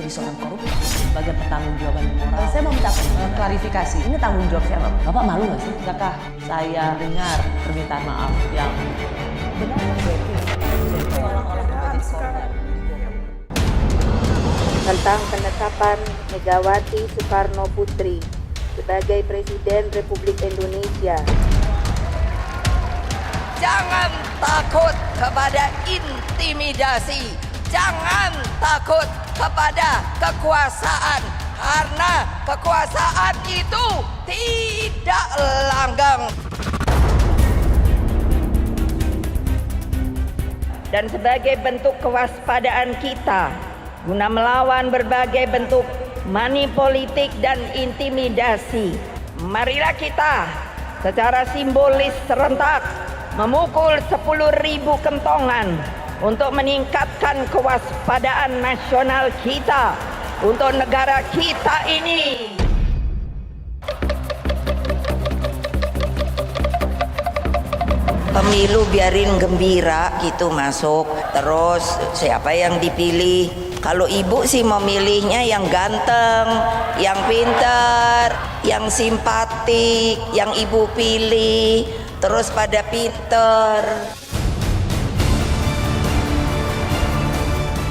menjadi seorang koruptor sebagai pertanggungjawaban moral. Saya mau minta klarifikasi. Ini tanggung jawab siapa? Bapak malu nggak sih? Apakah saya dengar permintaan maaf yang benar tentang penetapan Megawati Soekarno Putri sebagai Presiden Republik Indonesia. Jangan takut kepada intimidasi, jangan takut kepada kekuasaan, karena kekuasaan itu tidak langgeng. Dan sebagai bentuk kewaspadaan kita, guna melawan berbagai bentuk money politik dan intimidasi, marilah kita secara simbolis serentak memukul 10.000 kentongan untuk meningkatkan kewaspadaan nasional kita untuk negara kita ini. Pemilu biarin gembira gitu masuk, terus siapa yang dipilih. Kalau ibu sih memilihnya yang ganteng, yang pintar, yang simpatik, yang ibu pilih, terus pada pinter.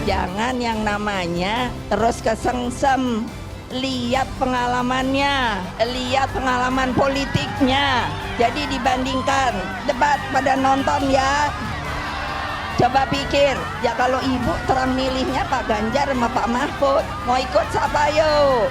Jangan yang namanya terus kesengsem. Lihat pengalamannya, lihat pengalaman politiknya. Jadi dibandingkan debat pada nonton ya. Coba pikir, ya kalau ibu terang milihnya Pak Ganjar sama Pak Mahfud, mau ikut siapa yuk?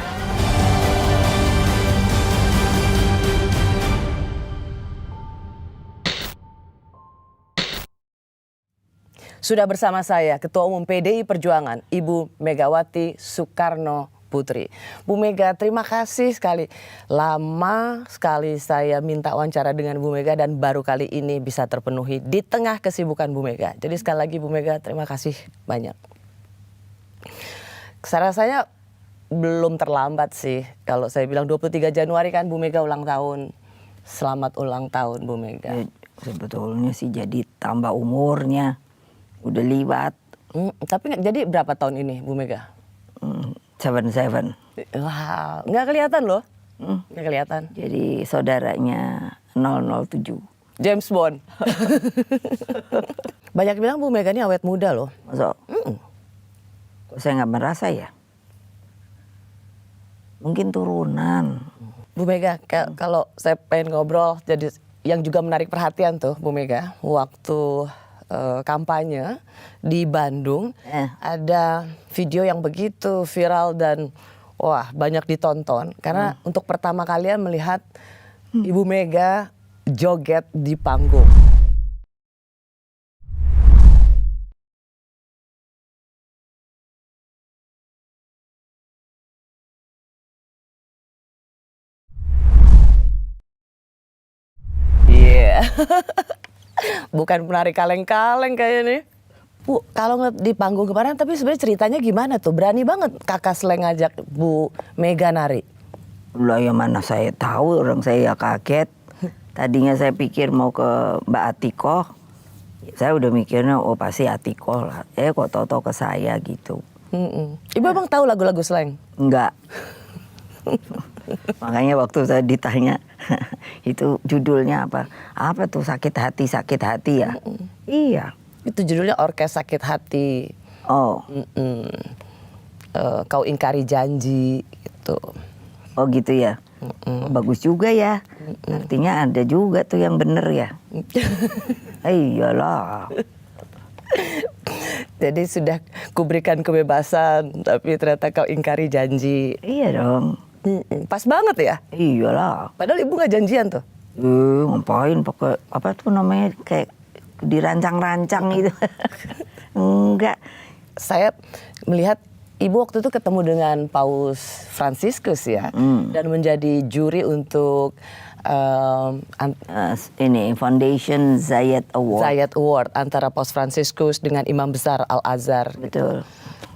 Sudah bersama saya Ketua Umum PDI Perjuangan, Ibu Megawati Soekarno Putri. Bu Mega, terima kasih sekali. Lama sekali saya minta wawancara dengan Bu Mega dan baru kali ini bisa terpenuhi di tengah kesibukan Bu Mega. Jadi sekali lagi Bu Mega, terima kasih banyak. Saya rasanya belum terlambat sih kalau saya bilang 23 Januari kan Bu Mega ulang tahun. Selamat ulang tahun Bu Mega. Sebetulnya sih jadi tambah umurnya. Udah liwat. Tapi jadi berapa tahun ini Bu Mega? 77. Wah, nggak kelihatan loh. Nggak kelihatan. Jadi saudaranya 007. James Bond. Banyak bilang Bu Mega ini awet muda loh. Masa? Kok saya nggak merasa ya? Mungkin turunan. Bu Mega, kalau saya pengen ngobrol, jadi yang juga menarik perhatian tuh Bu Mega, waktu kampanye di Bandung, ada video yang begitu viral dan wah banyak ditonton karena untuk pertama kalian melihat Ibu Mega joget di panggung. Iya. Bukan penari kaleng-kaleng kayaknya. Bu, kalau ngeliat di panggung kemarin, tapi sebenarnya ceritanya gimana tuh? Berani banget Kakak Sleng ngajak Bu Mega nari. Lah ya mana saya tahu, orang saya ya kaget. Tadinya saya pikir mau ke Mbak Atikoh. Saya udah mikirnya oh pasti Atikoh lah. Kok tau-tau ke saya gitu. Ibu emang tahu lagu-lagu Sleng? Enggak. Makanya waktu saya ditanya itu judulnya apa? Apa tuh sakit hati ya? Iya. Itu judulnya Orkes Sakit Hati. Oh. Kau ingkari janji gitu. Oh gitu ya. Bagus juga ya. Artinya ada juga tuh yang bener ya. Iyalah. Jadi sudah kuberikan kebebasan, tapi ternyata kau ingkari janji. Iya dong. Pas banget ya? Iyalah. Padahal ibu nggak janjian tuh. Ngapain pakai apa tuh namanya kayak dirancang-rancang gitu. Enggak. Saya melihat ibu waktu itu ketemu dengan Paus Fransiskus ya, dan menjadi juri untuk ini Foundation Zayed Award. Zayed Award antara Paus Fransiskus dengan Imam Besar Al-Azhar. Betul.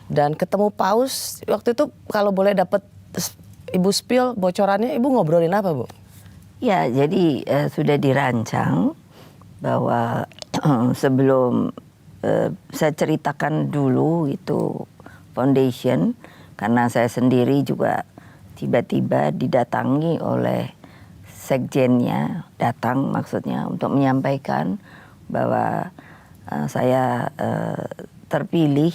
Dan ketemu Paus waktu itu kalau boleh dapat Ibu spill bocorannya, Ibu ngobrolin apa Bu? Ya jadi sudah dirancang bahwa sebelum saya ceritakan dulu itu foundation karena saya sendiri juga tiba-tiba didatangi oleh sekjennya, datang maksudnya untuk menyampaikan bahwa saya terpilih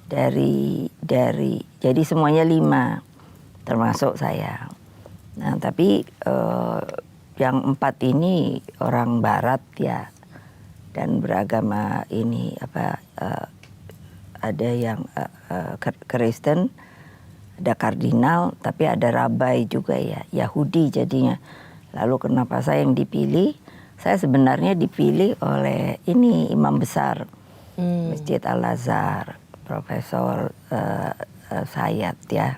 dari jadi semuanya 5 termasuk saya. Nah tapi yang 4 ini orang Barat ya, dan beragama ini ada yang Kristen, ada kardinal, tapi ada rabai juga ya, Yahudi jadinya. Lalu kenapa saya yang dipilih? Saya sebenarnya dipilih oleh ini imam besar Masjid Al-Azhar, Profesor Sayyad ya.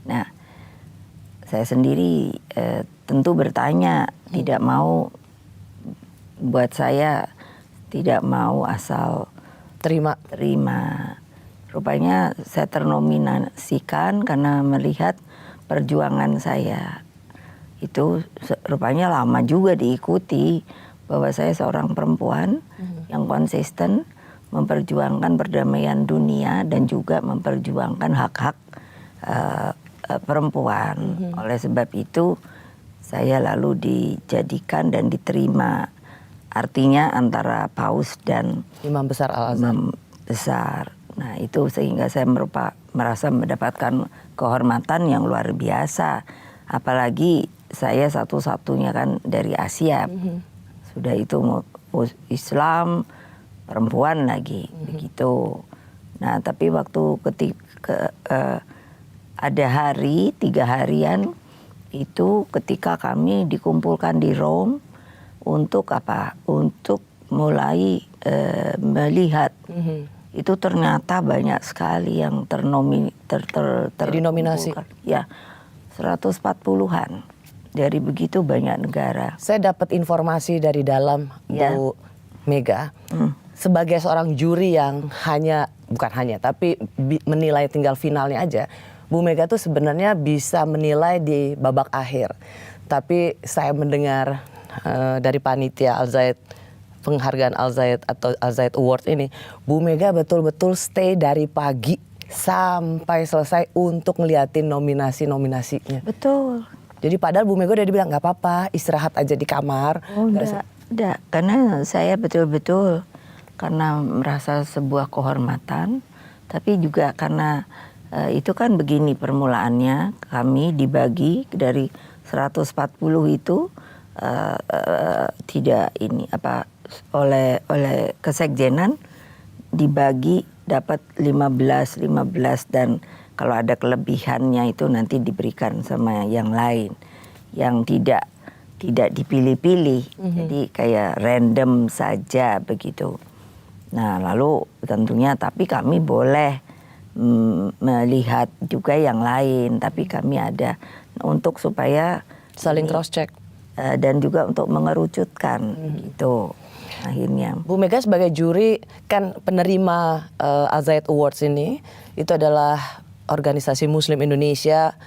Nah, saya sendiri tentu bertanya, tidak mau, buat saya tidak mau asal terima. Rupanya saya ternominasikan karena melihat perjuangan saya itu rupanya lama juga diikuti, bahwa saya seorang perempuan yang konsisten memperjuangkan perdamaian dunia dan juga memperjuangkan hak-hak perempuan. Oleh sebab itu saya lalu dijadikan dan diterima, artinya antara paus dan Imam Besar Al-Azhar. Imam Besar. Nah itu sehingga saya merasa mendapatkan kehormatan yang luar biasa. Apalagi saya satu-satunya kan dari Asia. Sudah itu Islam, perempuan lagi, begitu. Nah tapi waktu ketika ada 3 harian itu ketika kami dikumpulkan di Rome untuk apa? Untuk mulai melihat. Itu ternyata banyak sekali yang Dinominasi. Ya, 140-an dari begitu banyak negara. Saya dapat informasi dari dalam Bu Mega, sebagai seorang juri yang bukan hanya, tapi menilai tinggal finalnya aja. Bu Mega tuh sebenarnya bisa menilai di babak akhir. Tapi saya mendengar dari panitia Al-Zayed, penghargaan Al-Zayed atau Al-Zayed Award ini, Bu Mega betul-betul stay dari pagi sampai selesai untuk ngeliatin nominasi-nominasinya. Betul. Jadi padahal Bu Mega udah dibilang nggak apa-apa, istirahat aja di kamar. Oh enggak, karena saya betul-betul karena merasa sebuah kehormatan, tapi juga karena itu kan begini permulaannya, kami dibagi dari 140 itu tidak ini oleh kesekjenan dibagi dapat 15 dan kalau ada kelebihannya itu nanti diberikan sama yang lain yang tidak dipilih-pilih. Jadi kayak random saja begitu. Nah lalu tentunya tapi kami boleh melihat juga yang lain, tapi kami ada untuk supaya saling cross check dan juga untuk mengerucutkan gitu. Akhirnya Bu Mega sebagai juri kan penerima Al-Zayed Awards ini itu adalah organisasi Muslim Indonesia,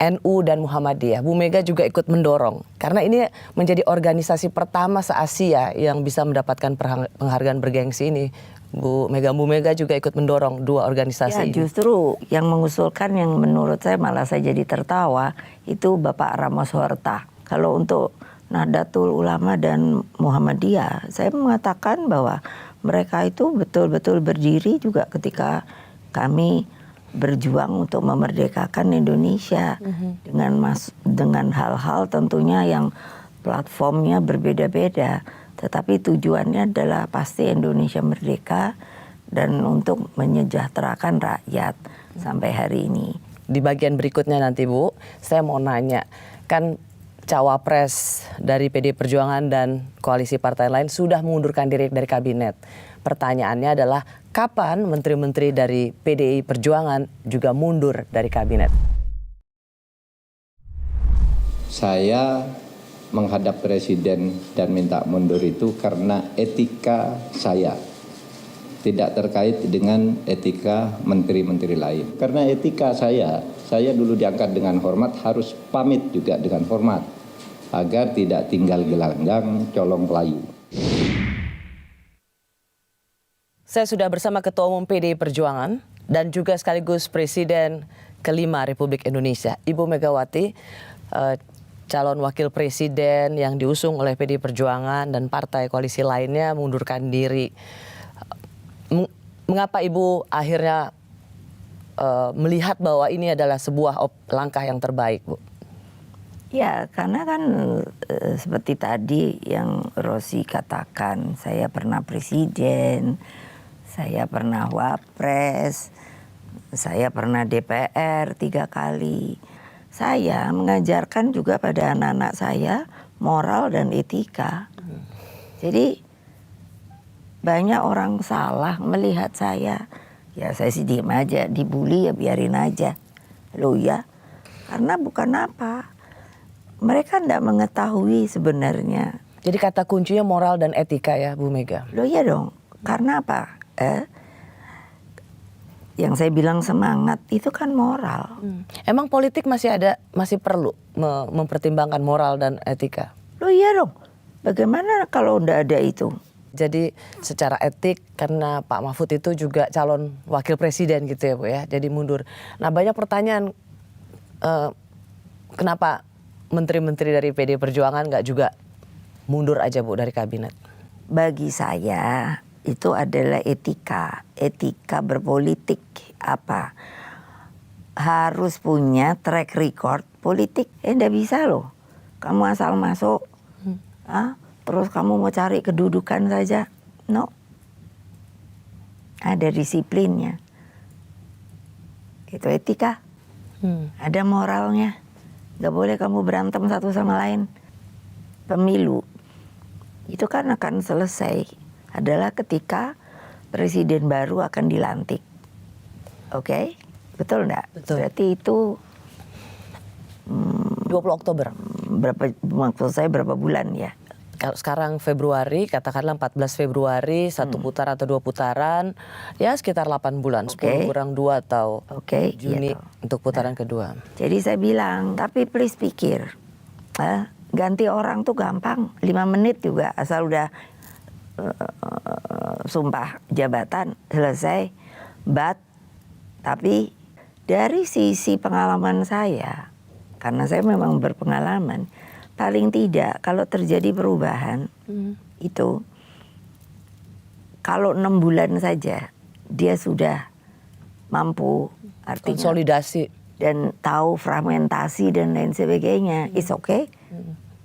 NU dan Muhammadiyah. Bu Mega juga ikut mendorong karena ini menjadi organisasi pertama se-Asia yang bisa mendapatkan penghargaan bergengsi ini. Bu Mega juga ikut mendorong 2 organisasi ini. Justru yang mengusulkan yang menurut saya malah saya jadi tertawa itu Bapak Ramos Horta. Kalau untuk Nahdlatul Ulama dan Muhammadiyah, saya mengatakan bahwa mereka itu betul-betul berdiri juga ketika kami berjuang untuk memerdekakan Indonesia dengan hal-hal tentunya yang platformnya berbeda-beda, tetapi tujuannya adalah pasti Indonesia merdeka dan untuk menyejahterakan rakyat sampai hari ini. Di bagian berikutnya nanti Bu, saya mau nanya, kan Cawapres dari PD Perjuangan dan koalisi partai lain sudah mengundurkan diri dari kabinet. Pertanyaannya adalah kapan menteri-menteri dari PDI Perjuangan juga mundur dari kabinet? Saya menghadap presiden dan minta mundur itu karena etika saya. Tidak terkait dengan etika menteri-menteri lain. Karena etika saya dulu diangkat dengan hormat, harus pamit juga dengan hormat. Agar tidak tinggal gelanggang, colong pelayu. Saya sudah bersama Ketua Umum PDI Perjuangan dan juga sekaligus Presiden kelima Republik Indonesia. Ibu Megawati, calon wakil presiden yang diusung oleh PD Perjuangan dan partai koalisi lainnya mengundurkan diri. Mengapa Ibu akhirnya melihat bahwa ini adalah sebuah langkah yang terbaik, Bu? Ya, karena kan seperti tadi yang Rosi katakan, saya pernah presiden, saya pernah wapres, saya pernah DPR 3 kali. Saya mengajarkan juga pada anak-anak saya moral dan etika. Jadi banyak orang salah melihat saya. Ya saya sih diem aja, dibully ya biarin aja. Loh ya, karena bukan apa. Mereka tidak mengetahui sebenarnya. Jadi kata kuncinya moral dan etika ya Bu Mega? Loh ya dong, karena apa? Yang saya bilang semangat itu kan moral. Emang politik masih perlu mempertimbangkan moral dan etika? Loh iya dong, bagaimana kalau tidak ada itu? Jadi secara etik karena Pak Mahfud itu juga calon wakil presiden gitu ya Bu ya, jadi mundur. Nah banyak pertanyaan kenapa menteri-menteri dari PD Perjuangan nggak juga mundur aja Bu dari kabinet? Bagi saya itu adalah etika berpolitik. Apa? Harus punya track record politik. Nggak bisa loh, kamu asal masuk, terus kamu mau cari kedudukan saja, no. Ada disiplinnya, itu etika. Ada moralnya, nggak boleh kamu berantem satu sama lain. Pemilu itu kan akan selesai adalah ketika presiden baru akan dilantik. Oke? Betul enggak? Betul. Berarti itu 20 Oktober. Maksud saya berapa bulan ya? Kalau sekarang Februari, katakanlah 14 Februari, 1 putaran atau 2 putaran, ya sekitar 8 bulan, 10 kurang 2 atau Juni gitu. untuk putaran kedua. Jadi saya bilang, tapi please pikir, ganti orang tuh gampang, 5 menit juga asal udah sumpah jabatan selesai. Tapi dari sisi pengalaman saya, karena saya memang berpengalaman, paling tidak kalau terjadi perubahan itu, kalau 6 bulan saja dia sudah mampu, artinya Konsolidasi. dan tahu fragmentasi dan lain sebagainya, it's okay,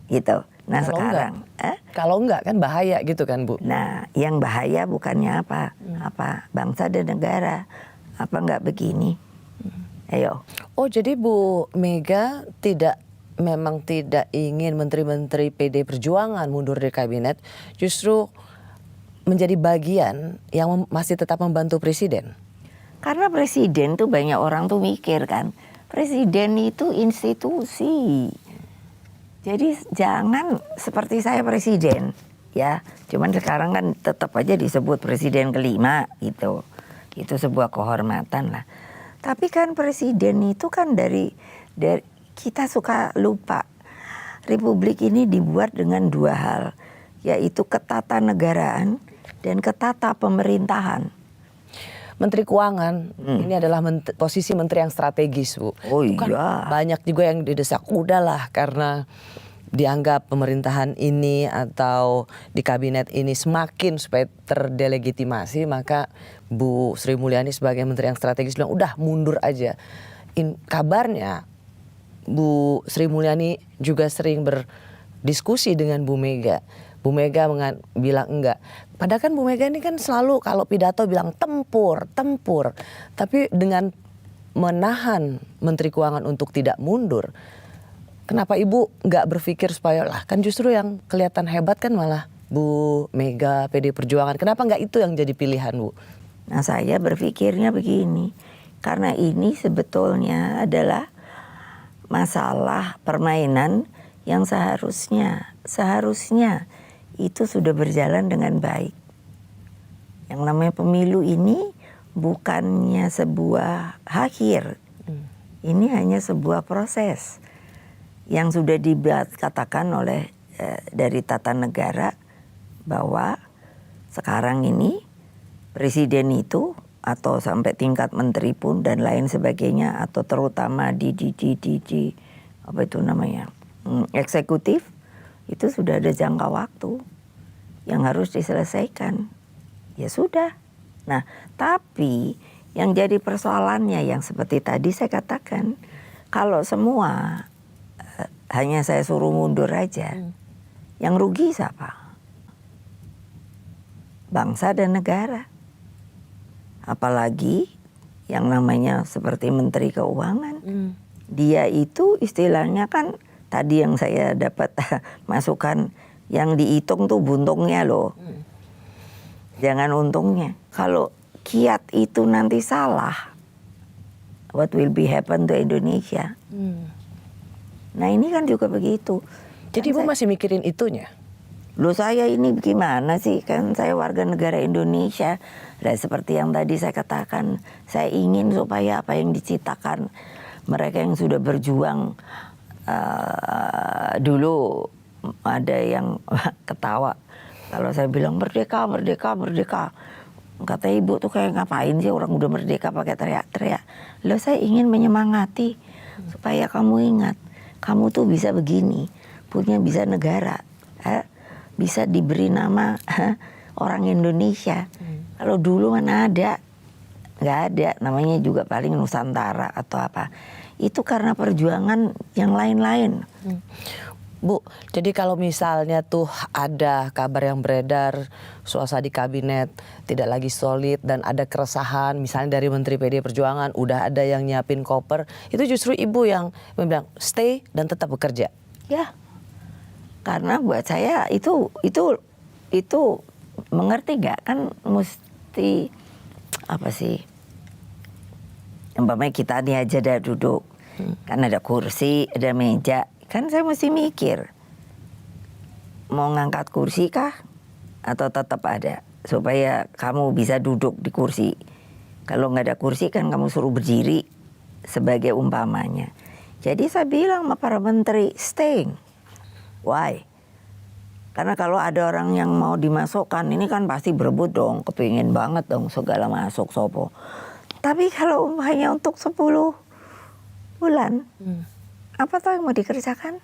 gitu. Nah Kalau sekarang, Kalau enggak kan bahaya gitu kan Bu? nah yang bahaya bukannya apa, bangsa dan negara, apa enggak begini, ayo. Oh jadi Bu Mega memang tidak ingin menteri-menteri PD Perjuangan mundur dari kabinet, justru menjadi bagian yang masih tetap membantu presiden? Karena presiden tuh banyak orang tuh mikir kan, presiden itu institusi. Jadi jangan seperti saya presiden, ya. Cuman sekarang kan tetap aja disebut presiden kelima gitu. Itu sebuah kehormatan lah. Tapi kan presiden itu kan dari kita suka lupa. Republik ini dibuat dengan 2 hal, yaitu ketatanegaraan dan ketata pemerintahan. Menteri Keuangan ini adalah posisi menteri yang strategis Bu. Oh Itu kan iya. banyak juga yang didesak, udahlah karena dianggap pemerintahan ini atau di kabinet ini semakin supaya terdelegitimasi, maka Bu Sri Mulyani sebagai menteri yang strategis bilang udah mundur aja. Kabarnya Bu Sri Mulyani juga sering berdiskusi dengan Bu Mega. Bu Mega bilang enggak. Padahal kan Bu Mega ini kan selalu kalau pidato bilang tempur. Tapi dengan menahan Menteri Keuangan untuk tidak mundur, kenapa Ibu enggak berpikir supaya lah kan justru yang kelihatan hebat kan malah Bu Mega, PD Perjuangan. Kenapa enggak itu yang jadi pilihan Bu? Nah saya berpikirnya begini, karena ini sebetulnya adalah masalah permainan yang seharusnya itu sudah berjalan dengan baik. Yang namanya pemilu ini bukannya sebuah akhir, ini hanya sebuah proses yang sudah dikatakan oleh dari tata negara bahwa sekarang ini presiden itu atau sampai tingkat menteri pun dan lain sebagainya, atau terutama di apa itu namanya, eksekutif, itu sudah ada jangka waktu yang harus diselesaikan. Ya sudah. Nah, tapi yang jadi persoalannya yang seperti tadi saya katakan, kalau semua hanya saya suruh mundur aja, yang rugi siapa? Bangsa dan negara. Apalagi yang namanya seperti Menteri Keuangan. Dia itu istilahnya kan tadi yang saya dapat masukan, yang dihitung tuh buntungnya loh. Jangan untungnya. Kalau kiat itu nanti salah, what will be happen to Indonesia? Nah ini kan juga begitu. Jadi Ibu masih mikirin itunya? Loh saya ini gimana sih, kan saya warga negara Indonesia. Dan seperti yang tadi saya katakan, saya ingin supaya apa yang diciptakan mereka yang sudah berjuang, dulu ada yang ketawa kalau saya bilang merdeka, merdeka, merdeka. Kata ibu tuh kayak ngapain sih orang udah merdeka pakai teriak-teriak. Loh saya ingin menyemangati supaya kamu ingat, kamu tuh bisa begini, punya bisa negara, bisa diberi nama orang Indonesia. Kalau dulu mana ada, nggak ada, namanya juga paling Nusantara atau apa. Itu karena perjuangan yang lain-lain. Bu, jadi kalau misalnya tuh ada kabar yang beredar, suasana di kabinet tidak lagi solid dan ada keresahan, misalnya dari Menteri PD Perjuangan udah ada yang nyiapin koper, itu justru Ibu yang bilang stay dan tetap bekerja. Ya, karena buat saya itu mengerti nggak, kan mesti apa sih? Umpamanya kita nih aja dah duduk, kan ada kursi, ada meja. Kan saya mesti mikir, mau ngangkat kursi kah? Atau tetap ada? Supaya kamu bisa duduk di kursi. Kalau nggak ada kursi kan kamu suruh berdiri sebagai umpamanya. Jadi saya bilang sama para menteri, staying. Why? Karena kalau ada orang yang mau dimasukkan, ini kan pasti berebut dong, kepingin banget dong segala masuk sopo. Tapi kalau hanya untuk 10 bulan, apa tuh yang mau dikerjakan?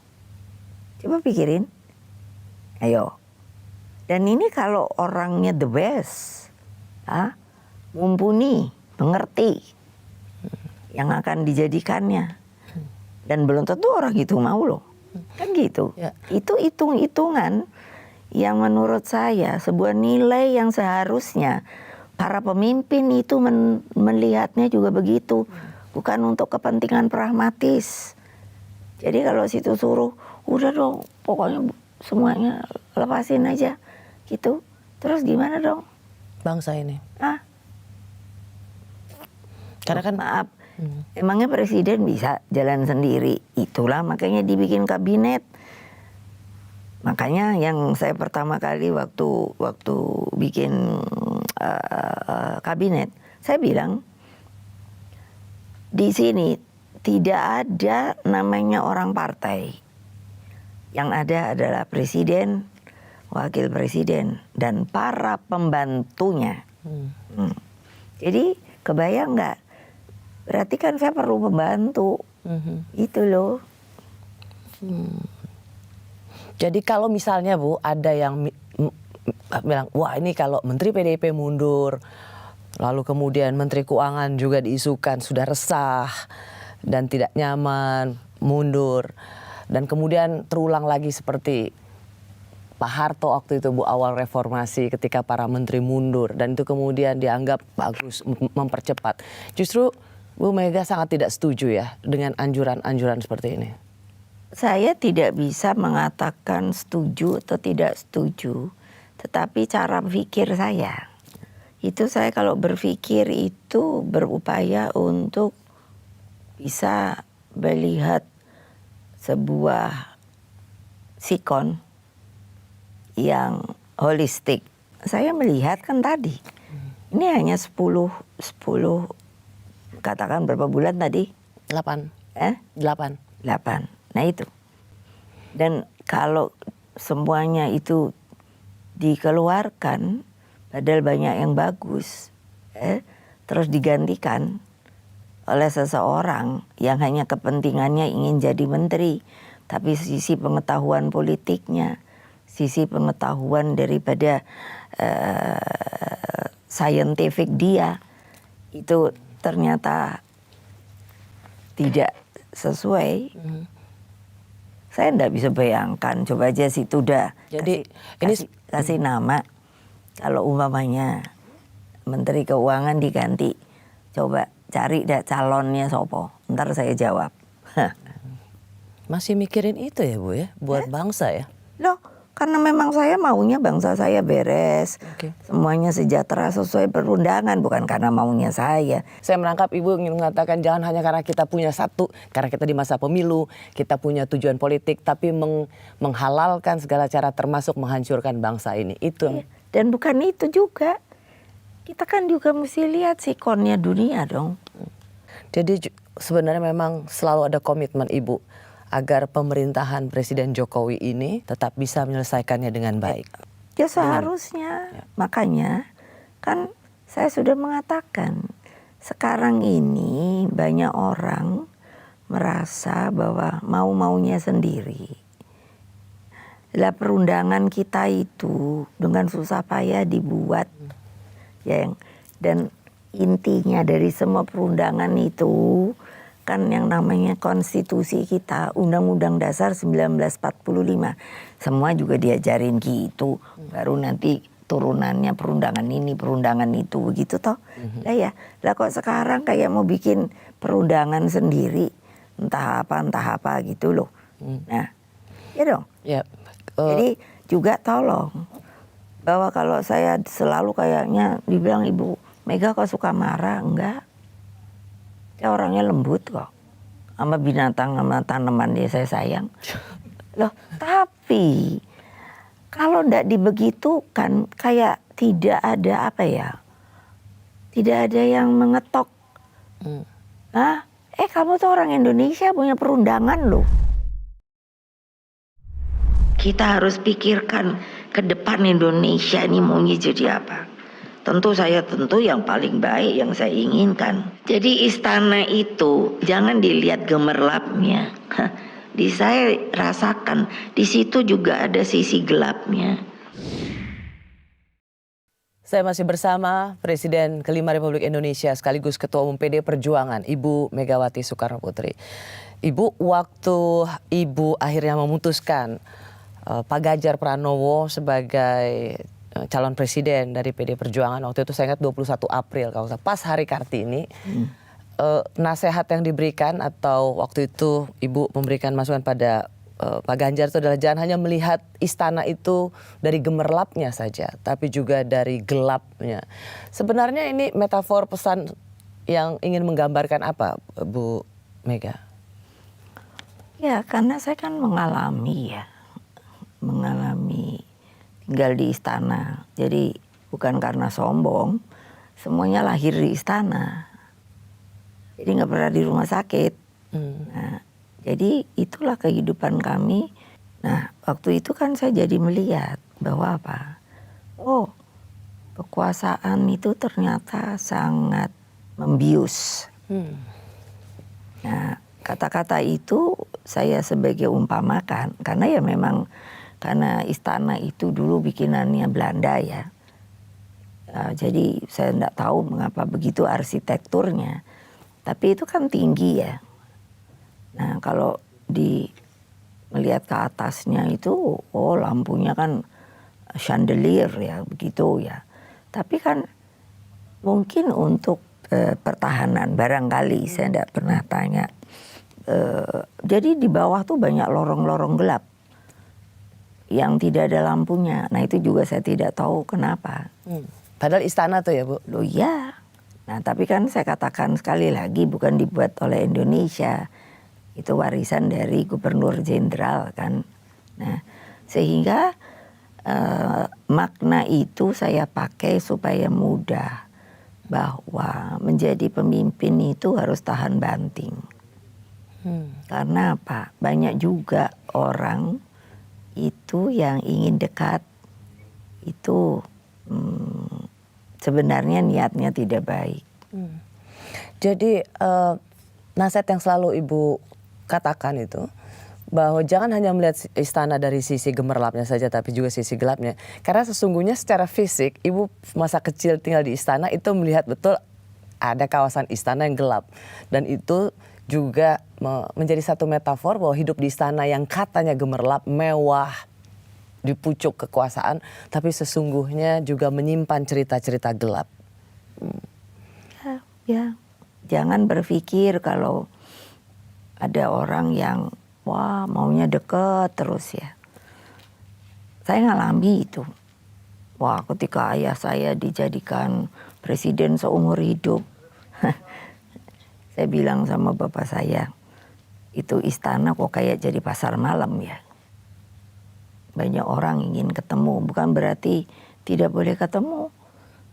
Coba pikirin. Ayo. Dan ini kalau orangnya the best, mumpuni, mengerti yang akan dijadikannya. Dan belum tentu orang itu mau loh. Kan gitu. Ya. Itu hitung-hitungan yang menurut saya sebuah nilai yang seharusnya para pemimpin itu melihatnya juga begitu. Bukan untuk kepentingan pragmatis. Jadi kalau situ suruh, udah dong, pokoknya semuanya lepasin aja, gitu. Terus gimana dong? Bangsa ini. Karena kan maaf, emangnya presiden bisa jalan sendiri? Itulah makanya dibikin kabinet. Makanya yang saya pertama kali waktu bikin kabinet, saya bilang di sini tidak ada namanya orang partai. Yang ada adalah presiden, wakil presiden, dan para pembantunya. Jadi kebayang nggak? Berarti kan saya perlu pembantu. Itu loh. Jadi kalau misalnya Bu, ada yang bilang, wah ini kalau Menteri PDIP mundur, lalu kemudian Menteri Keuangan juga diisukan sudah resah dan tidak nyaman, mundur. Dan kemudian terulang lagi seperti Pak Harto waktu itu Bu, awal reformasi ketika para menteri mundur. Dan itu kemudian dianggap bagus, mempercepat. Justru Bu Mega sangat tidak setuju ya dengan anjuran-anjuran seperti ini. Saya tidak bisa mengatakan setuju atau tidak setuju. Tetapi cara pikir saya, itu saya kalau berpikir itu berupaya untuk bisa melihat sebuah sikon yang holistik. Saya melihat kan tadi, ini hanya 10 katakan berapa bulan tadi? 8. 8. Nah itu. Dan kalau semuanya itu dikeluarkan, padahal banyak yang bagus, terus digantikan oleh seseorang yang hanya kepentingannya ingin jadi menteri, tapi sisi pengetahuan politiknya, sisi pengetahuan daripada scientific dia itu ternyata tidak sesuai. Saya enggak bisa bayangkan, coba aja situ dah. Jadi kasih nama, kalau umpamanya Menteri Keuangan diganti, coba cari dah calonnya sopo, ntar saya jawab. masih mikirin itu ya Bu ya, buat bangsa ya. Loh, karena memang saya maunya bangsa saya beres, Oke. semuanya sejahtera sesuai perundangan, bukan karena maunya saya. Saya menangkap Ibu ingin mengatakan jangan hanya karena kita punya satu, karena kita di masa pemilu, kita punya tujuan politik, tapi menghalalkan segala cara termasuk menghancurkan bangsa ini. Itu yang Dan bukan itu juga, kita kan juga mesti lihat sikonnya dunia dong. Jadi sebenarnya memang selalu ada komitmen Ibu agar pemerintahan Presiden Jokowi ini tetap bisa menyelesaikannya dengan baik. Ya seharusnya, makanya kan saya sudah mengatakan sekarang ini banyak orang merasa bahwa mau-maunya sendiri. Lah perundangan kita itu dengan susah payah dibuat, ya, dan intinya dari semua perundangan itu kan yang namanya konstitusi kita, Undang-Undang Dasar 1945. Semua juga diajarin gitu. Baru nanti turunannya perundangan ini, perundangan itu, begitu toh. Lah ya, lah kok sekarang kayak mau bikin perundangan sendiri, entah apa gitu loh. Nah, ya dong. Ya. Jadi juga tolong bahwa kalau saya selalu kayaknya dibilang Ibu Mega kok suka marah, enggak. Saya orangnya lembut kok. Sama binatang, sama tanaman dia saya sayang. Loh, tapi kalau enggak dibegitukan kayak tidak ada apa ya? Tidak ada yang mengetok. Hah? Kamu tuh orang Indonesia punya perundangan loh. Kita harus pikirkan ke depan Indonesia ini maunya jadi apa. Tentu yang paling baik yang saya inginkan. Jadi istana itu jangan dilihat gemerlapnya. Saya rasakan di situ juga ada sisi gelapnya. Saya masih bersama Presiden kelima Republik Indonesia sekaligus Ketua Umum PD Perjuangan, Ibu Megawati Soekarno Putri. Ibu, waktu Ibu akhirnya memutuskan Pak Ganjar Pranowo sebagai calon presiden dari PD Perjuangan, waktu itu saya ingat 21 April kalau pas hari Kartini, nasihat yang diberikan atau waktu itu Ibu memberikan masukan pada Pak Ganjar itu adalah jangan hanya melihat istana itu dari gemerlapnya saja, tapi juga dari gelapnya. Sebenarnya ini metafor pesan yang ingin menggambarkan apa, Bu Mega? Ya, karena saya kan mengalami tinggal di istana. Jadi bukan karena sombong, semuanya lahir di istana. Jadi nggak pernah di rumah sakit. Nah, jadi itulah kehidupan kami. Nah, waktu itu kan saya jadi melihat bahwa apa? Oh, kekuasaan itu ternyata sangat membius. Nah, kata-kata itu saya sebagai umpamakan, karena ya memang karena istana itu dulu bikinannya Belanda ya. Jadi saya tidak tahu mengapa begitu arsitekturnya. Tapi itu kan tinggi ya. Nah kalau melihat ke atasnya itu, oh lampunya kan chandelier ya, begitu ya. Tapi kan mungkin untuk pertahanan barangkali, saya tidak pernah tanya. Jadi di bawah tuh banyak lorong-lorong gelap yang tidak ada lampunya. Nah itu juga saya tidak tahu kenapa. Padahal istana tuh ya Bu? Loh ya. Nah tapi kan saya katakan sekali lagi bukan dibuat oleh Indonesia. Itu warisan dari Gubernur Jenderal kan. Nah sehingga makna itu saya pakai supaya mudah. Bahwa menjadi pemimpin itu harus tahan banting. Karena apa? Banyak juga orang itu yang ingin dekat itu sebenarnya niatnya tidak baik. Jadi nasihat yang selalu Ibu katakan itu bahwa jangan hanya melihat istana dari sisi gemerlapnya saja tapi juga sisi gelapnya. Karena sesungguhnya secara fisik Ibu masa kecil tinggal di istana itu melihat betul ada kawasan istana yang gelap. Dan itu juga menjadi satu metafor bahwa hidup di istana yang katanya gemerlap, mewah, di pucuk kekuasaan, tapi sesungguhnya juga menyimpan cerita-cerita gelap. Ya, jangan berpikir kalau ada orang yang wah maunya deket terus ya. Saya ngalami itu. Wah, ketika ayah saya dijadikan presiden seumur hidup, saya bilang sama bapak saya, itu istana kok kayak jadi pasar malam ya. Banyak orang ingin ketemu, bukan berarti tidak boleh ketemu.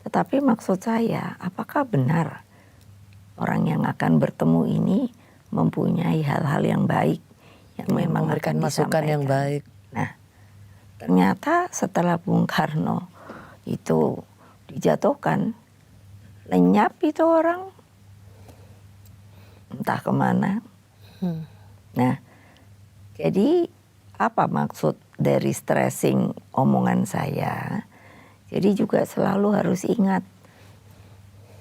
Tetapi maksud saya, apakah benar orang yang akan bertemu ini mempunyai hal-hal yang baik yang memang memberikan akan masukan yang baik. Nah, ternyata setelah Bung Karno itu dijatuhkan, lenyap itu orang, entah kemana. Nah, jadi apa maksud dari stressing omongan saya? Jadi juga selalu harus ingat,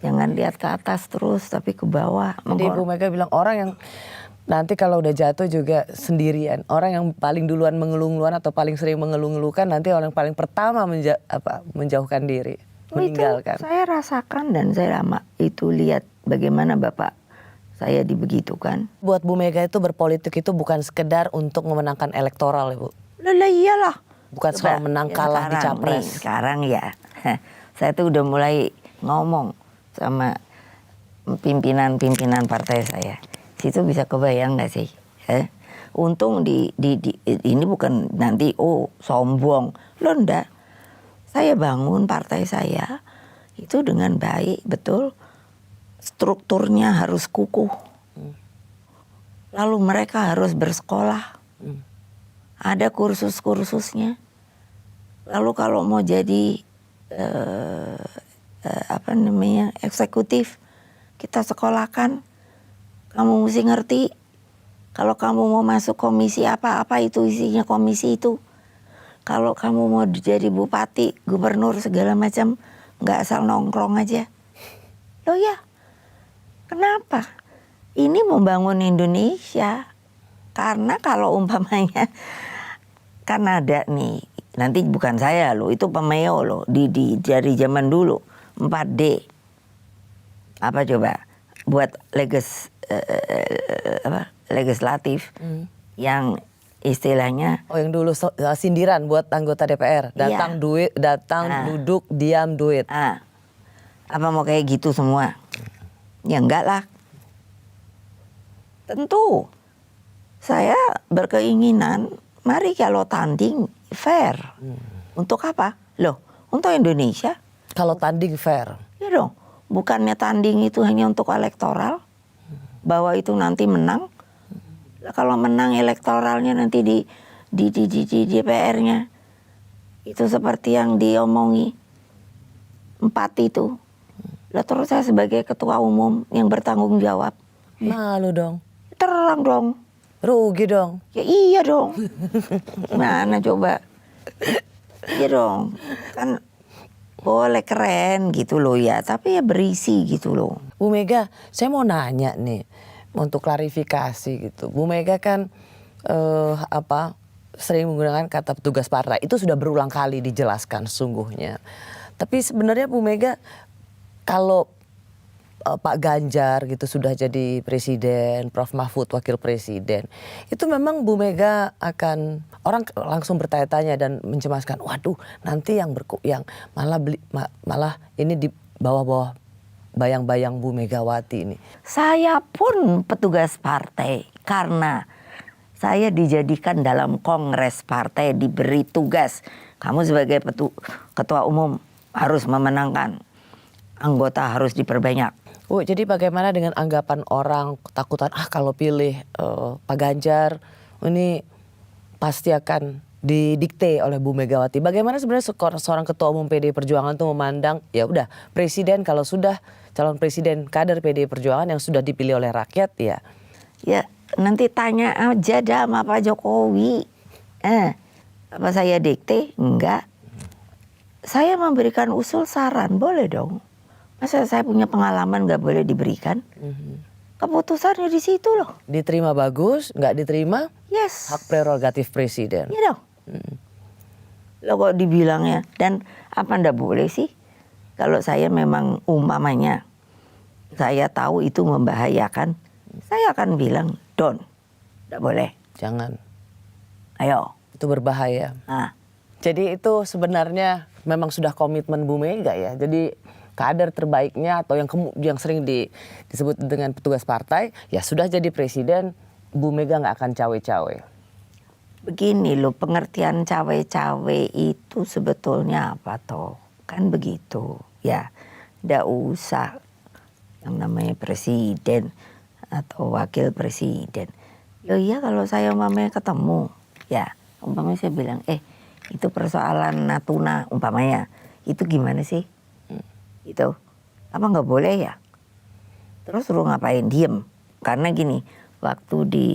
jangan lihat ke atas terus tapi ke bawah. Jadi Bu Mega bilang orang yang nanti kalau udah jatuh juga sendirian. Orang yang paling duluan mengeluh-ngeluhan atau paling sering mengeluh-ngeluhkan nanti orang yang paling pertama menjauhkan diri, meninggalkan. Itu saya rasakan dan saya lama itu lihat bagaimana bapak saya dibegitukan. Buat Bu Mega itu berpolitik itu bukan sekedar untuk memenangkan elektoral, Ibu. Lah iyalah. Bukan soal menang kalah di capres. Sekarang ya, saya tuh udah mulai ngomong sama pimpinan-pimpinan partai saya. Situ bisa kebayang nggak sih? Untung ini bukan nanti sombong. Loh enggak. Saya bangun partai saya itu dengan baik, betul. Strukturnya harus kukuh. Lalu mereka harus bersekolah. Ada kursus-kursusnya. Lalu kalau mau jadi eksekutif, kita sekolahkan. Kamu mesti ngerti. Kalau kamu mau masuk komisi apa itu isinya komisi itu. Kalau kamu mau jadi bupati, gubernur segala macam, nggak asal nongkrong aja. Loh ya, kenapa? Ini membangun Indonesia. Karena kalau umpamanya kan ada nih, nanti bukan saya loh, itu Pemeo loh, dari zaman dulu 4D. Apa coba? Buat legislatif yang istilahnya yang dulu sindiran buat anggota DPR, datang duit, duduk, diam duit. Apa mau kayak gitu semua? Ya enggak lah. Tentu saya berkeinginan mari kalau tanding fair. Untuk apa? Loh, untuk Indonesia. Kalau tanding fair. Ya dong. Bukannya tanding itu hanya untuk elektoral. Bahwa itu nanti menang. Kalau menang elektoralnya nanti di DPR-nya. Itu seperti yang diomongi 4 itu. Lah terus saya sebagai ketua umum yang bertanggung jawab. Malu dong. Terang dong. Rugi dong. Ya iya dong. Gimana coba? Iya dong. Kan boleh keren gitu loh ya. Tapi ya berisi gitu loh. Bu Mega, saya mau nanya nih. Untuk klarifikasi gitu. Bu Mega kan sering menggunakan kata petugas partai. Itu sudah berulang kali dijelaskan sesungguhnya. Tapi sebenarnya Bu Mega kalau Pak Ganjar gitu sudah jadi presiden, Prof Mahfud wakil presiden, itu memang Bu Mega akan orang langsung bertanya-tanya dan mencemaskan, waduh nanti yang malah ini di bawah-bawah bayang-bayang Bu Megawati ini. Saya pun petugas partai karena saya dijadikan dalam kongres partai, diberi tugas. Kamu sebagai ketua umum harus memenangkan, anggota harus diperbanyak. Jadi bagaimana dengan anggapan orang ketakutan kalau pilih Pak Ganjar ini pasti akan didikte oleh Bu Megawati. Bagaimana sebenarnya seorang ketua umum PDI Perjuangan tuh memandang, ya udah presiden kalau sudah calon presiden kader PDI Perjuangan yang sudah dipilih oleh rakyat ya. Ya nanti tanya aja dah sama Pak Jokowi. Apa saya dikte? Enggak. Saya memberikan usul saran, boleh dong. Masa saya punya pengalaman nggak boleh diberikan? Keputusannya di situ loh. Diterima bagus, nggak diterima Yes. hak prerogatif presiden. Iya dong. Lo kok dibilangnya, dan apa ndak boleh sih? Kalau saya memang umpamanya, saya tahu itu membahayakan, saya akan bilang, don't, ndak boleh. Jangan, Ayo. itu berbahaya. Nah, Jadi itu sebenarnya memang sudah komitmen Bu Mega ya. Jadi kader terbaiknya atau yang sering disebut dengan petugas partai, ya sudah jadi presiden, Bu Mega nggak akan cawe-cawe. begini loh, pengertian cawe-cawe itu sebetulnya apa toh? Kan begitu, ya. Ndak usah yang namanya presiden atau wakil presiden. Ya iya kalau saya umpamanya ketemu, ya umpamanya saya bilang, itu persoalan Natuna umpamanya, itu gimana sih? Itu apa nggak boleh ya? Terus suruh ngapain? Diem. Karena gini, waktu di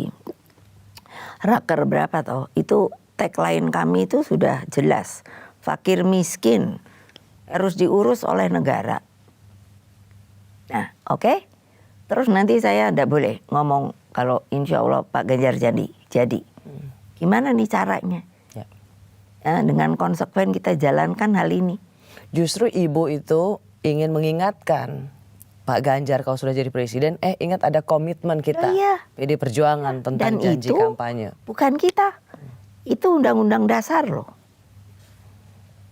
Raker berapa toh, itu tagline kami itu sudah jelas, fakir miskin harus diurus oleh negara. Nah, oke. Terus nanti saya tidak boleh ngomong kalau insya Allah Pak Ganjar jadi. Gimana nih caranya? Ya. Dengan konsekuen kita jalankan hal ini. Justru Ibu itu ingin mengingatkan Pak Ganjar kalau sudah jadi presiden, ingat ada komitmen kita, iya. PDI Perjuangan tentang Dan janji itu kampanye. bukan kita, itu undang-undang dasar loh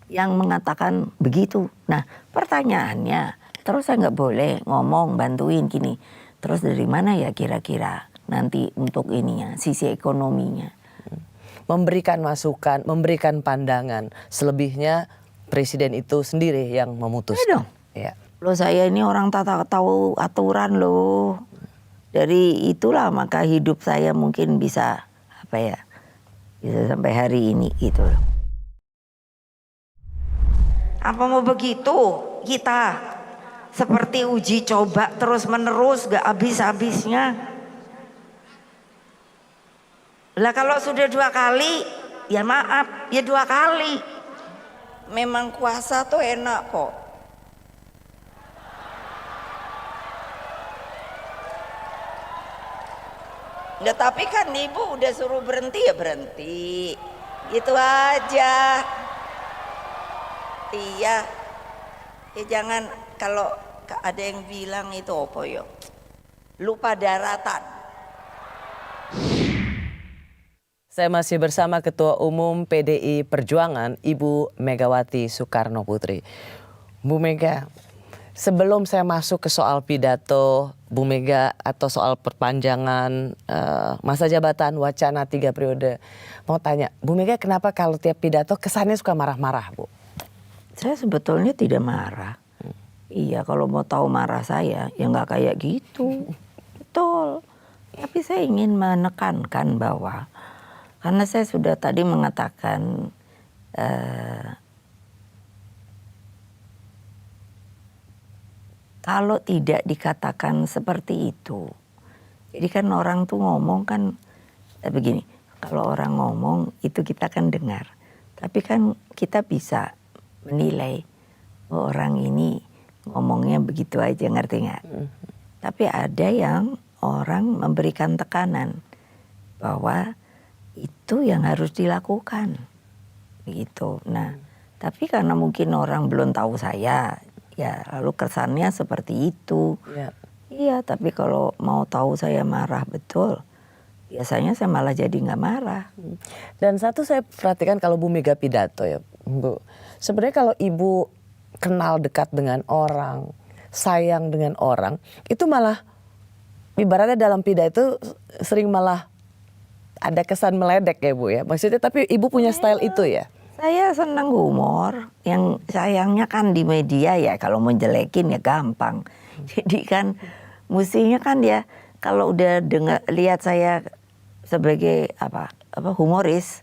yang mengatakan begitu. Nah pertanyaannya, terus saya nggak boleh ngomong bantuin gini. Terus dari mana ya kira-kira nanti untuk ininya, sisi ekonominya? Memberikan masukan, memberikan pandangan. Selebihnya presiden itu sendiri yang memutuskan. Iya dong. Ya. Loh saya ini orang tahu aturan loh. Dari itulah maka hidup saya mungkin bisa bisa sampai hari ini gitu loh. Apa mau begitu kita seperti uji coba terus menerus gak habis-habisnya? Lah kalau sudah 2 kali ya maaf ya 2 kali. Memang kuasa tuh enak kok. Ya tapi kan ibu udah suruh berhenti ya berhenti. Gitu aja. Iya. Ya jangan kalau ada yang bilang itu apa yo? Lupa daratan. Saya masih bersama Ketua Umum PDI Perjuangan, Ibu Megawati Soekarno Putri. Bu Mega, sebelum saya masuk ke soal pidato Bu Mega atau soal perpanjangan masa jabatan wacana 3 periode, mau tanya, Bu Mega kenapa kalau tiap pidato kesannya suka marah-marah, Bu? Saya sebetulnya tidak marah. Iya, kalau mau tahu marah saya, ya nggak kayak gitu. Betul. Tapi saya ingin menekankan bahwa, karena saya sudah tadi mengatakan, kalau tidak dikatakan seperti itu, jadi kan orang tuh ngomong kan begini, kalau orang ngomong itu kita kan dengar, tapi kan kita bisa menilai oh, orang ini ngomongnya begitu aja, ngerti nggak? Tapi ada yang orang memberikan tekanan bahwa itu yang harus dilakukan, begitu. Nah, tapi karena mungkin orang belum tahu saya, ya lalu kesannya seperti itu. Ya. Iya, tapi kalau mau tahu saya marah betul, biasanya saya malah jadi nggak marah. Dan satu saya perhatikan kalau Bu Mega pidato ya, Bu. Sebenarnya kalau Ibu kenal dekat dengan orang, sayang dengan orang, itu malah ibaratnya dalam pidato sering malah ada kesan meledek ya Bu ya. Maksudnya tapi Ibu punya style itu ya. Saya senang humor, yang sayangnya kan di media ya kalau mau jelekin ya gampang. Jadi kan mestinya kan ya kalau udah lihat saya sebagai apa humoris,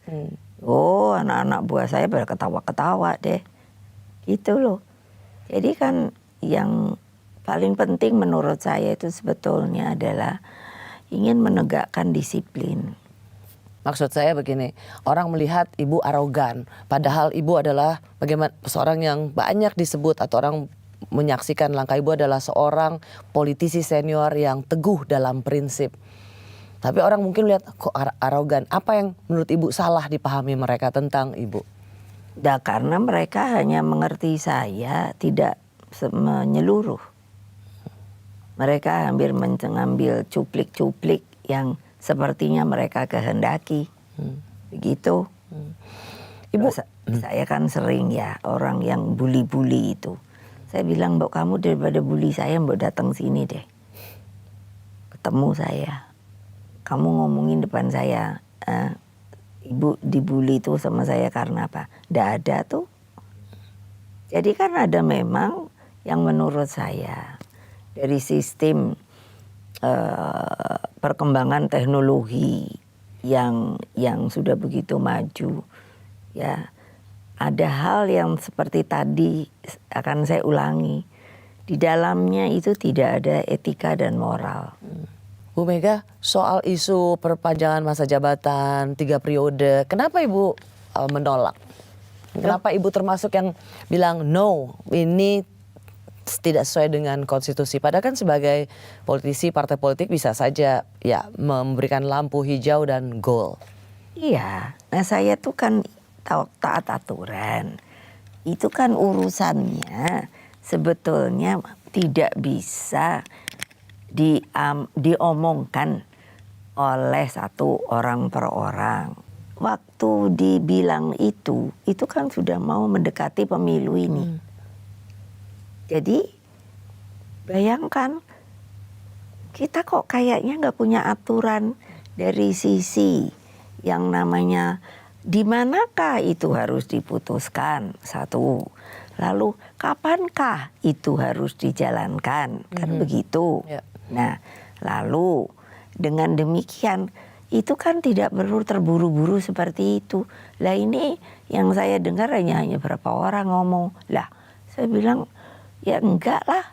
Oh, anak-anak buah saya pada ketawa-ketawa deh. Gitu loh. Jadi kan yang paling penting menurut saya itu sebetulnya adalah ingin menegakkan disiplin. Maksud saya begini, orang melihat ibu arogan, padahal ibu adalah bagaimana seorang yang banyak disebut atau orang menyaksikan langkah ibu adalah seorang politisi senior yang teguh dalam prinsip. Tapi orang mungkin lihat kok arogan. Apa yang menurut ibu salah dipahami mereka tentang ibu? Nah, karena mereka hanya mengerti saya tidak menyeluruh. Mereka hampir mengambil cuplik-cuplik yang sepertinya mereka kehendaki. Begitu. Ibu, saya kan sering ya orang yang bully-bully itu. Saya bilang, Mbak, kamu daripada bully saya, Mbak datang sini deh. Ketemu saya. Kamu ngomongin depan saya, ibu dibully itu sama saya karena apa? Nggak ada tuh. Jadi kan ada memang yang menurut saya dari sistem perkembangan teknologi yang sudah begitu maju, ya ada hal yang seperti tadi akan saya ulangi. Di dalamnya itu tidak ada etika dan moral. Bu Mega, soal isu perpanjangan masa jabatan 3 periode, kenapa Ibu menolak? Kenapa Ibu termasuk yang bilang no, ini tidak sesuai dengan konstitusi? Padahal kan sebagai politisi partai politik bisa saja ya memberikan lampu hijau dan goal. Iya, nah saya tuh kan taat aturan. Itu kan urusannya sebetulnya tidak bisa diomongkan oleh satu orang per orang. Waktu dibilang itu kan sudah mau mendekati pemilu ini. Jadi bayangkan kita kok kayaknya nggak punya aturan dari sisi yang namanya di manakah itu harus diputuskan, satu. Lalu kapankah itu harus dijalankan, kan begitu. Ya. Nah, lalu dengan demikian itu kan tidak perlu terburu-buru seperti itu. Lah ini yang saya dengar hanya berapa orang ngomong. Lah saya bilang ya enggak lah,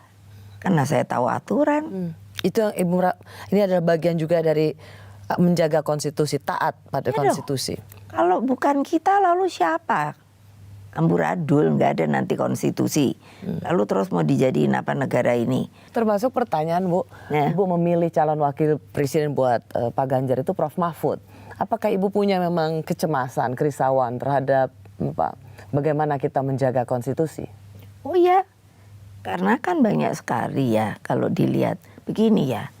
karena saya tahu aturan. Itu yang Ibu, ini adalah bagian juga dari menjaga konstitusi, taat pada konstitusi. Kalau bukan kita lalu siapa? Amburadul, nggak ada nanti konstitusi. Lalu terus mau dijadiin apa negara ini? Termasuk pertanyaan Bu, Ya. Ibu memilih calon wakil presiden buat Pak Ganjar itu Prof. Mahfud. Apakah Ibu punya memang kecemasan, kerisauan terhadap bagaimana kita menjaga konstitusi? Oh ya, karena kan banyak sekali ya kalau dilihat. Begini ya,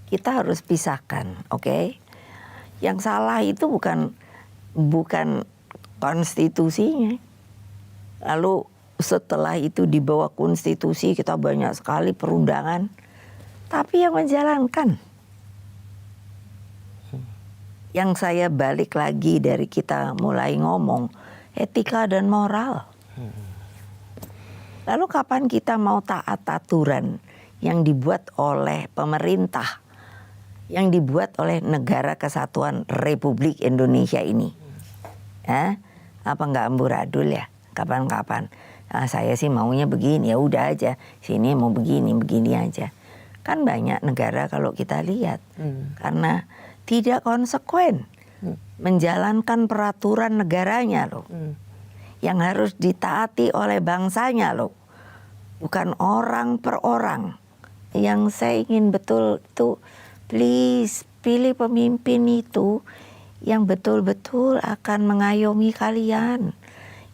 kita harus pisahkan, oke? Yang salah itu bukan konstitusinya. Lalu setelah itu di bawah konstitusi kita banyak sekali perundangan. Tapi yang menjalankan. Yang saya balik lagi dari kita mulai ngomong, etika dan moral. Lalu kapan kita mau taat aturan yang dibuat oleh pemerintah, yang dibuat oleh Negara Kesatuan Republik Indonesia ini? Apa nggak amburadul ya? Kapan-kapan? Nah, saya sih maunya begini, ya udah aja. Sini mau begini aja. Kan banyak negara kalau kita lihat, karena tidak konsekuen menjalankan peraturan negaranya loh, yang harus ditaati oleh bangsanya loh, bukan orang per orang. Yang saya ingin betul tuh, please pilih pemimpin itu yang betul-betul akan mengayomi kalian,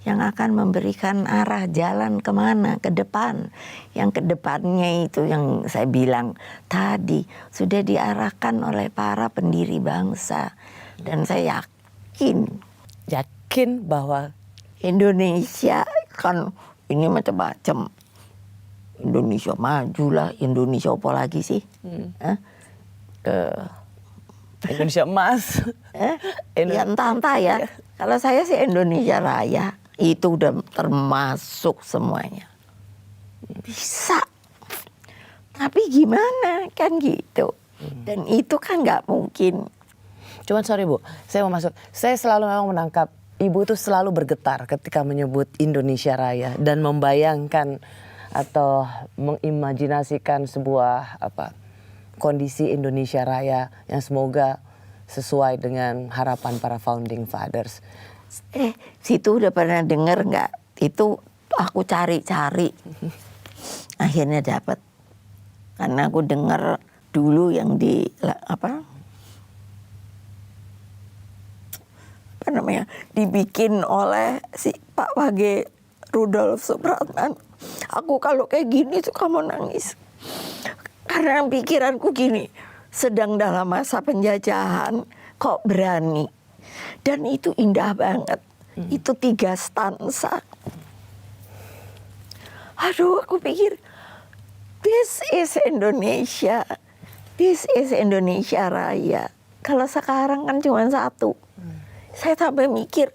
yang akan memberikan arah jalan kemana ke depan. Yang ke depannya itu yang saya bilang tadi sudah diarahkan oleh para pendiri bangsa. Dan saya Yakin bahwa Indonesia kan ini macam-macam. Indonesia maju lah, Indonesia apa lagi sih? Indonesia emas. Ya entah-entah ya. Kalau saya sih Indonesia Raya. Itu udah termasuk semuanya. Bisa. Tapi gimana kan gitu. Dan itu kan nggak mungkin. Cuman sorry Bu, saya mau masuk. Saya selalu memang menangkap Ibu itu selalu bergetar ketika menyebut Indonesia Raya dan membayangkan atau mengimajinasikan sebuah kondisi Indonesia Raya yang semoga sesuai dengan harapan para founding fathers. Situ udah pernah denger nggak? Itu aku cari-cari, akhirnya dapat. Karena aku denger dulu yang di dibikin oleh si Pak Wage Rudolf Supratman. Aku kalau kayak gini suka mau nangis. Karena pikiranku gini, sedang dalam masa penjajahan kok berani. Dan itu indah banget. Itu 3 stansa. Aduh, aku pikir this is Indonesia. This is Indonesia Raya. Kalau sekarang kan cuma 1. Saya sampai mikir,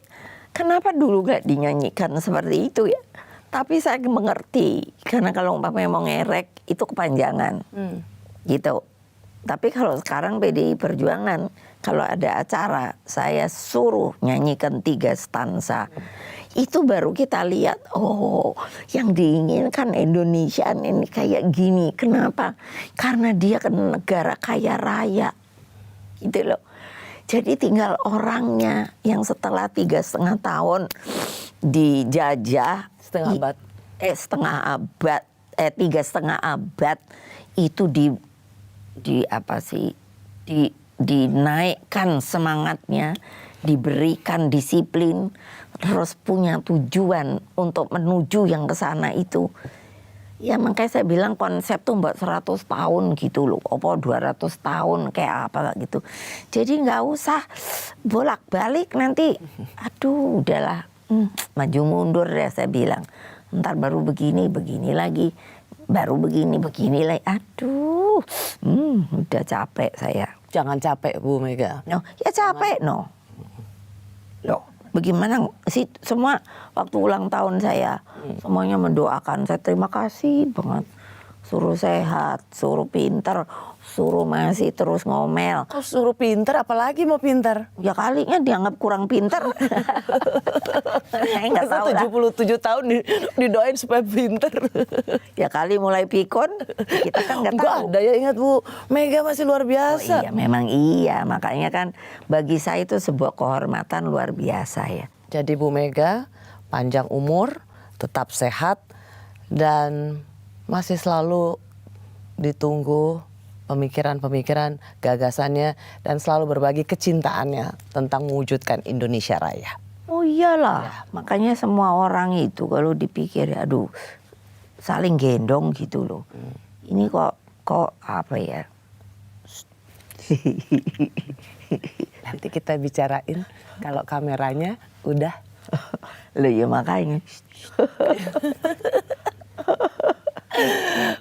kenapa dulu gak dinyanyikan seperti itu ya? Tapi saya mengerti, karena kalau umpamanya mau ngerek, itu kepanjangan. Gitu. Tapi kalau sekarang PDI Perjuangan, kalau ada acara, saya suruh nyanyikan 3 stansa. Itu baru kita lihat, oh yang diinginkan Indonesia ini kayak gini. Kenapa? Karena dia kan negara kaya raya. Gitu loh. Jadi tinggal orangnya yang setelah 3,5 tahun dijajah. Setengah abad. 3,5 abad itu dinaikkan semangatnya, diberikan disiplin, terus punya tujuan untuk menuju yang ke sana itu. Ya makanya saya bilang konsep tuh mbak 100 tahun gitu loh, apa 200 tahun kayak apa gitu. Jadi nggak usah bolak-balik nanti, aduh udahlah, maju mundur ya saya bilang. Ntar baru begini lagi, baru begini lagi. Aduh, udah capek saya. Jangan capek Bu Mega. No, ya capek no. Loh, bagaimana sih semua waktu ulang tahun saya semuanya mendoakan saya, terima kasih banget. Suruh sehat, suruh pinter, suruh masih terus ngomel. Kok suruh pinter, apalagi mau pinter? Ya kalinya dianggap kurang pinter. Saya nggak tahu lah. 77 tahun didoain supaya pinter. Ya kali mulai pikun, kita kan nggak tahu. Enggak ada ya, ingat Bu Mega masih luar Oh biasa. iya, memang iya. Makanya kan bagi saya itu sebuah kehormatan luar biasa ya. Jadi Bu Mega panjang umur, tetap sehat, dan masih selalu ditunggu pemikiran-pemikiran, gagasannya, dan selalu berbagi kecintaannya tentang mewujudkan Indonesia Raya. Oh iyalah, makanya semua orang itu kalau dipikir, aduh, saling gendong gitu loh. Ini kok apa ya? Nanti kita bicarain kalau kameranya udah. Loh ya makanya.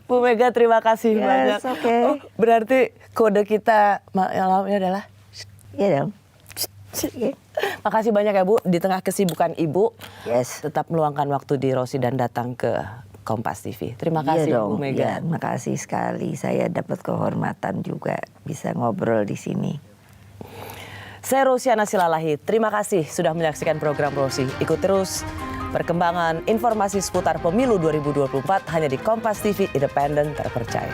Bu Mega terima kasih banyak. Okay. Oh, berarti kode kita malamnya adalah. Iya dong. Makasih banyak ya Bu, di tengah kesibukan Ibu, Yes. tetap meluangkan waktu di Rosi dan datang ke Kompas TV. Terima kasih Iya dong. Bu Mega. Ya, makasih sekali. Saya dapat kehormatan juga bisa ngobrol di sini. Saya Rosiana Silalahi, terima kasih sudah menyaksikan program Rosi. Ikut terus perkembangan informasi seputar pemilu 2024 hanya di Kompas TV, independen terpercaya.